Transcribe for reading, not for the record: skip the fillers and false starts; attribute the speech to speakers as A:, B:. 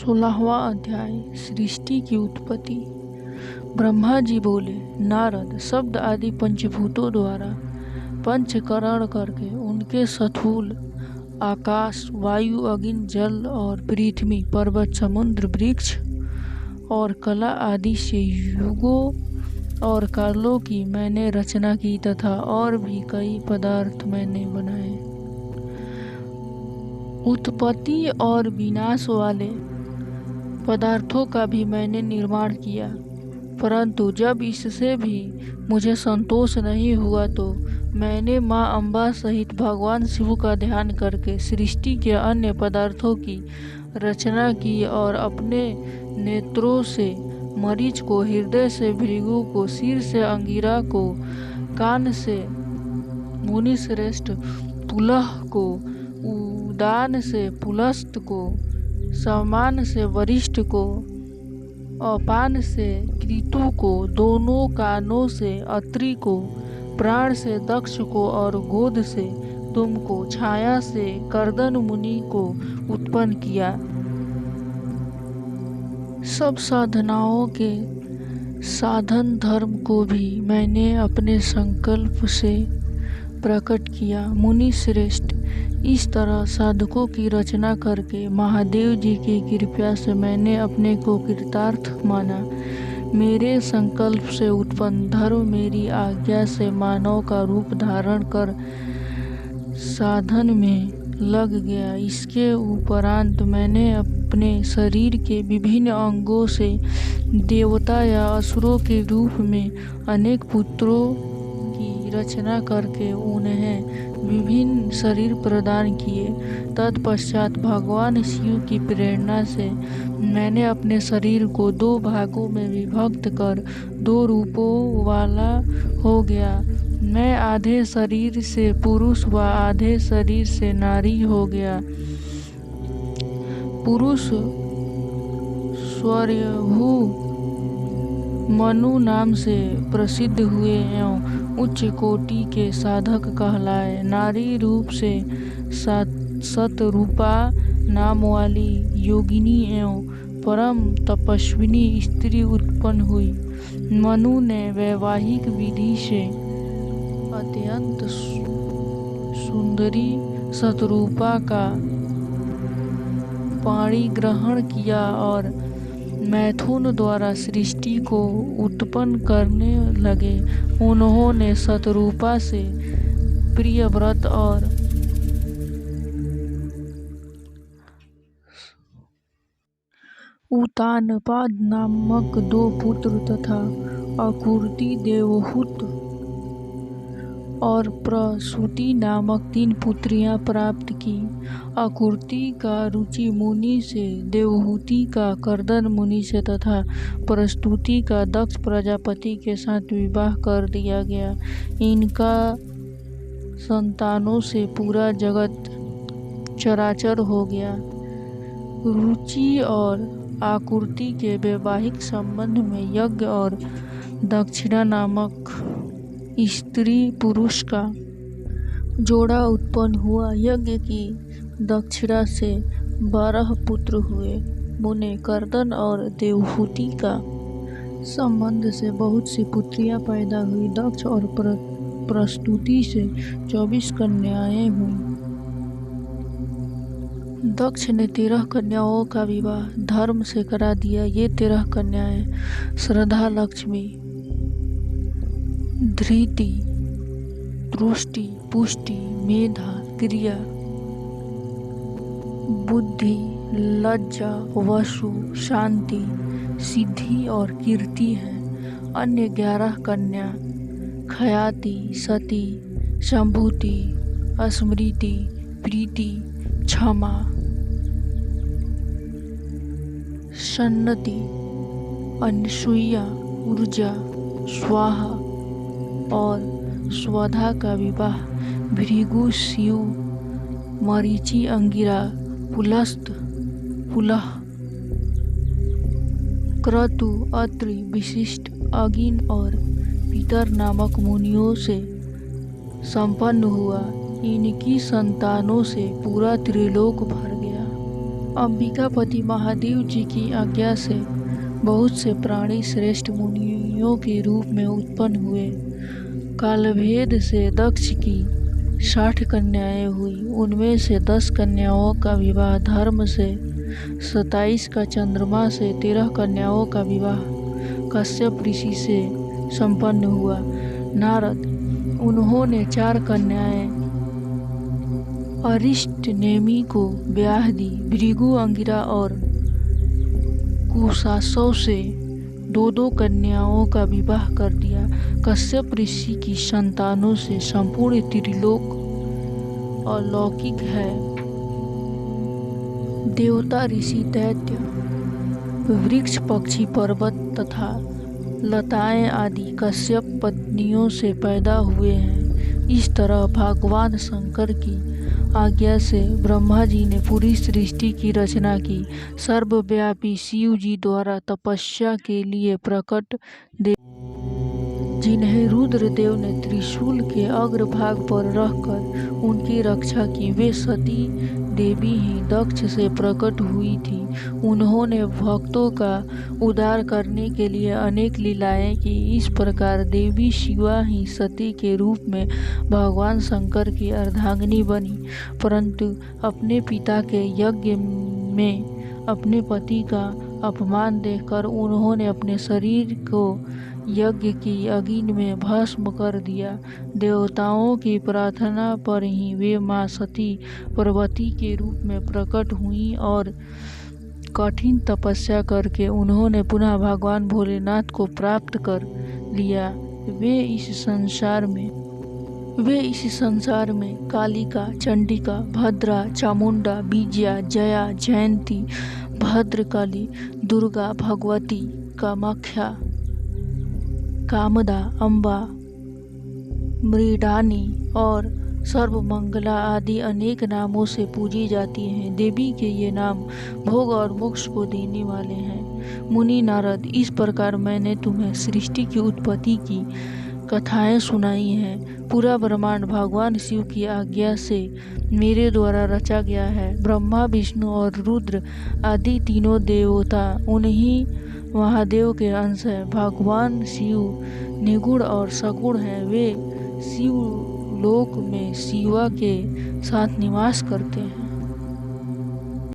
A: 16वां अध्याय सृष्टि की उत्पत्ति। ब्रह्मा जी बोले, नारद, शब्द आदि पंचभूतों द्वारा पंचकरण करके उनके स्थूल आकाश, वायु, अग्नि, जल और पृथ्वी, पर्वत, समुद्र, वृक्ष और कला आदि से युगों और कालों की मैंने रचना की तथा और भी कई पदार्थ मैंने बनाए। उत्पत्ति और विनाश वाले पदार्थों का भी मैंने निर्माण किया, परंतु जब इससे भी मुझे संतोष नहीं हुआ तो मैंने माँ अम्बा सहित भगवान शिव का ध्यान करके सृष्टि के अन्य पदार्थों की रचना की और अपने नेत्रों से मरीच को, हृदय से भृगु को, सिर से अंगिरा को, कान से मुनिश्रेष्ठ पुलह को, उदान से पुलस्त को, समान से वरिष्ठ को, अपान से कृतु को, दोनों कानों से अत्रि को, प्राण से दक्ष को और गोद से तुमको, छाया से कर्दन मुनि को उत्पन्न किया। सब साधनाओं के साधन धर्म को भी मैंने अपने संकल्प से प्रकट किया। मुनि श्रेष्ठ, इस तरह साधकों की रचना करके महादेव जी की कृपा से मैंने अपने को कृतार्थ माना। मेरे संकल्प से उत्पन्न धर्म मेरी आज्ञा से मानव का रूप धारण कर साधन में लग गया। इसके उपरांत मैंने अपने शरीर के विभिन्न अंगों से देवता या असुरों के रूप में अनेक पुत्रों की रचना करके उन्हें विभिन्न शरीर प्रदान किए। तत्पश्चात भगवान शिव की प्रेरणा से मैंने अपने शरीर को 2 भागों में विभक्त कर 2 रूपों वाला हो गया। मैं आधे शरीर से पुरुष व आधे शरीर से नारी हो गया। पुरुष स्वयंभू मनु नाम से प्रसिद्ध हुए एवं उच्च कोटि के साधक कहलाए। नारी रूप से सतरूपा नाम वाली योगिनी एवं परम तपस्विनी स्त्री उत्पन्न हुई। मनु ने वैवाहिक विधि से अत्यंत सुंदरी सतरूपा का पाणी ग्रहण किया और मैथुन द्वारा सृष्टि को उत्पन्न करने लगे। उन्होंने सतरूपा से प्रियव्रत और उतानपाद नामक 2 पुत्र तथा अकुर्ती, देवहूत और प्रसूति नामक 3 पुत्रियां प्राप्त की। अकुर्ती का रुचि मुनि से, देवहूति का कर्दन मुनि से तथा प्रसूति का दक्ष प्रजापति के साथ विवाह कर दिया गया। इनका संतानों से पूरा जगत चराचर हो गया। रुचि और आकुर्ती के वैवाहिक संबंध में यज्ञ और दक्षिणा नामक स्त्री पुरुष का जोड़ा उत्पन्न हुआ। यज्ञ की दक्षिणा से 12 पुत्र हुए। मुने कर्दन और देवहूति का संबंध से बहुत सी पुत्रियां पैदा हुई। दक्ष और प्रसूति से 24 कन्याएं हुई। दक्ष ने 13 कन्याओं का विवाह धर्म से करा दिया। ये 13 कन्याएं श्रद्धा, लक्ष्मी, धृति, तुष्टि, पुष्टि, मेधा, क्रिया, बुद्धि, लज्जा, वसु, शांति, सिद्धि और कीर्ति हैं। अन्य 11 कन्या खयाति, सती, संभूति, स्मृति, प्रीति, क्षमा, सन्नति, अनसुईया, ऊर्जा, स्वाहा और स्वधा का विवाह भृगु, शिव, मरीचि, अंगिरा, पुलस्त, पुलह, क्रतु, अत्रि, विशिष्ट, अगिन और पितर नामक मुनियों से संपन्न हुआ। इनकी संतानों से पूरा त्रिलोक भर गया। अंबिकापति महादेव जी की आज्ञा से बहुत से प्राणी श्रेष्ठ मुनियों के रूप में उत्पन्न हुए। कालभेद से दक्ष की 60 कन्याएं हुई। उनमें से 10 कन्याओं का विवाह धर्म से, 27 का चंद्रमा से, 13 कन्याओं का विवाह कश्यप ऋषि से संपन्न हुआ। नारद, उन्होंने 4 कन्याएं अरिष्ट नेमि को ब्याह दी। भृगु, अंगिरा और कुशासव से 2-2 कन्याओं का विवाह कर दिया। कश्यप ऋषि की संतानों से संपूर्ण त्रिलोक अलौकिक है। देवता, ऋषि, दैत्य, वृक्ष, पक्षी, पर्वत तथा लताएं आदि कश्यप पत्नियों से पैदा हुए हैं। इस तरह भगवान शंकर की आज्ञा से ब्रह्मा जी ने पूरी सृष्टि की रचना की। सर्वव्यापी शिव जी द्वारा तपस्या के लिए प्रकट जिन्हें रुद्रदेव ने त्रिशूल के अग्रभाग पर रखकर उनकी रक्षा की, वे सती देवी ही दक्ष से प्रकट हुई थी। उन्होंने भक्तों का उद्धार करने के लिए अनेक लीलाएं की। इस प्रकार देवी शिवा ही सती के रूप में भगवान शंकर की अर्धांगिनी बनी, परंतु अपने पिता के यज्ञ में अपने पति का अपमान देखकर उन्होंने अपने शरीर को यज्ञ की अग्नि में भस्म कर दिया। देवताओं की प्रार्थना पर ही वे मां सती पार्वती के रूप में प्रकट हुईं और कठिन तपस्या करके उन्होंने पुनः भगवान भोलेनाथ को प्राप्त कर लिया। वे इस संसार में कालिका, चंडिका, भद्रा, चामुंडा, विजया, जया, जयंती, भद्रकाली, दुर्गा, भगवती, कामाख्या, कामदा, अम्बा, मृडानी और सर्वमंगला आदि अनेक नामों से पूजी जाती हैं। देवी के ये नाम भोग और मोक्ष को देने वाले हैं। मुनि नारद, इस प्रकार मैंने तुम्हें सृष्टि की उत्पत्ति की कथाएं सुनाई हैं। पूरा ब्रह्मांड भगवान शिव की आज्ञा से मेरे द्वारा रचा गया है। ब्रह्मा, विष्णु और रुद्र आदि तीनों देवता उन्हीं महादेव के अंश हैं। भगवान शिव निगुण और सगुण हैं। वे शिव लोक में शिवा के साथ निवास करते हैं।